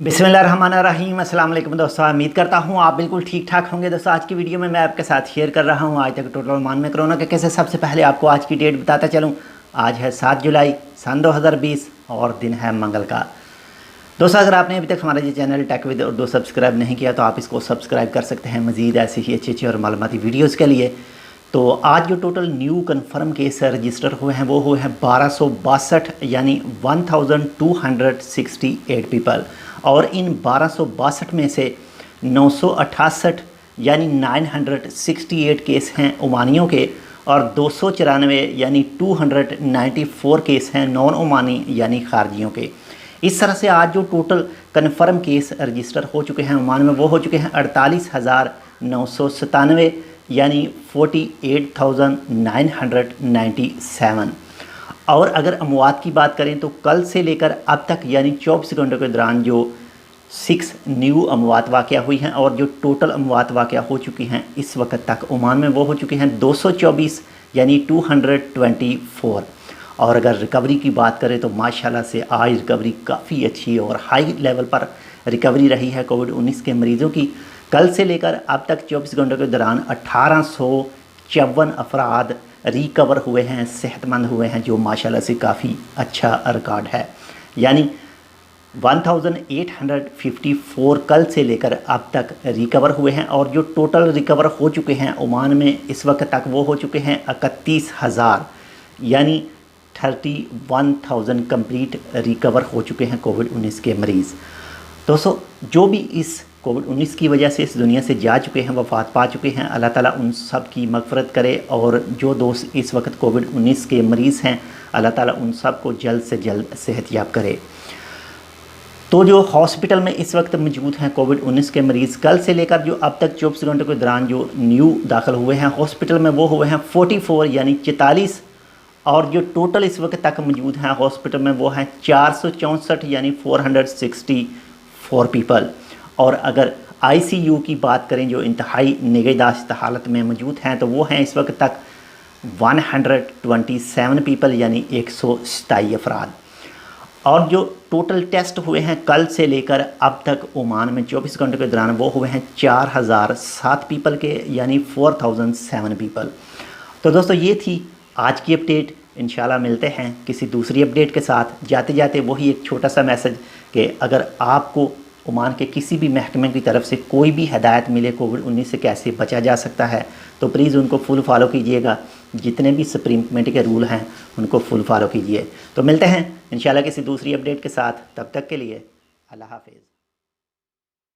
बिस्मिल्लाहिर्रहमानिर्रहीम। अस्सलाम वालेकुम दोस्तों, उम्मीद करता हूँ आप बिल्कुल ठीक ठाक होंगे। दोस्तों आज की वीडियो में मैं आपके साथ शेयर कर रहा हूँ आज तक टोटल ओमान में कोरोना के केसेस। सबसे पहले आपको आज की डेट बताता चलूँ। आज है 7 जुलाई सन 2020 और दिन है मंगल का। दोस्तों अगर आपने अभी तक हमारा ये channel tech with Urdu subscribe नहीं किया तो आप इसको सब्सक्राइब कर सकते हैं मज़ीद ऐसी ही अच्छी और मालूमाती वीडियोज़ के लिए। तो आज जो total new confirm case register हुए हैं वो हुए हैं 1262 यानी 1268 पीपल। और इन 1262 में से 968 यानी 968 केस हैं ओमानियों के और 294 यानी 294 केस हैं नॉन ओमानी यानी खारजियों के। इस तरह से आज जो टोटल कन्फर्म केस रजिस्टर हो चुके हैं ओमान में वो हो चुके हैं 48,997 यानी 48,997। और अगर अमवात की बात करें तो कल से लेकर अब तक यानी 24 घंटों के दौरान जो 6 न्यू अमवात वाक़या हुई हैं और जो टोटल अमवात वाक़या हो चुकी हैं इस वक्त तक ओमान में वो हो चुके हैं 224 यानी 224। और अगर रिकवरी की बात करें तो माशाल्लाह से आज रिकवरी काफ़ी अच्छी और हाई लेवल पर रिकवरी रही है कोविड-19 के मरीज़ों की। कल से लेकर अब तक 24 घंटों के दौरान 1854 अफराद रिकवर हुए हैं, सेहतमंद हुए हैं, जो माशाल्लाह से काफ़ी अच्छा रिकॉर्ड है। यानी 1854 कल से लेकर अब तक रिकवर हुए हैं और जो टोटल रिकवर हो चुके हैं ओमान में इस वक्त तक वो हो चुके हैं 31,000 यानी 31,000 कंप्लीट रिकवर हो चुके हैं कोविड-19 के मरीज़। दोस्तों जो भी इस कोविड-19 की वजह से इस दुनिया से जा चुके हैं, वफ़ात पा चुके हैं, अल्लाह ताला उन सब की मग़फ़िरत करे। और जो दोस्त इस वक्त कोविड-19 के मरीज़ हैं अल्लाह ताला उन सब को जल्द से जल्द सेहतयाब करे। तो जो हॉस्पिटल में इस वक्त मौजूद हैं कोविड-19 के मरीज़ कल से लेकर जो अब तक 24 घंटों के दौरान जो न्यू दाखिल हुए हैं हॉस्पिटल में वो हुए हैं 44 यानी 44। और जो टोटल इस वक्त तक मौजूद हैं हॉस्पिटल में वो हैं 464 यानी 464 पीपल। और अगर ICU की बात करें जो इंतहाई निगहदाश्त हालत में मौजूद हैं तो वो हैं इस वक्त तक 127 पीपल यानी 127 अफराद। और जो टोटल टेस्ट हुए हैं कल से लेकर अब तक ओमान में 24 घंटों के दौरान वो हुए हैं 4007 पीपल के यानी 4007 पीपल। तो दोस्तों ये थी आज की अपडेट। इंशाल्लाह मिलते हैं किसी दूसरी अपडेट के साथ। जाते जाते वही एक छोटा सा मैसेज कि अगर आपको ओमान के किसी भी महकमे की तरफ से कोई भी हदायत मिले कोविड-19 से कैसे बचा जा सकता है तो प्लीज़ उनको फुल फॉलो कीजिएगा। जितने भी सुप्रीम कमेटी के रूल हैं उनको फुल फॉलो कीजिए। तो मिलते हैं इंशाल्लाह किसी दूसरी अपडेट के साथ। तब तक के लिए अल्लाह हाफ़िज़।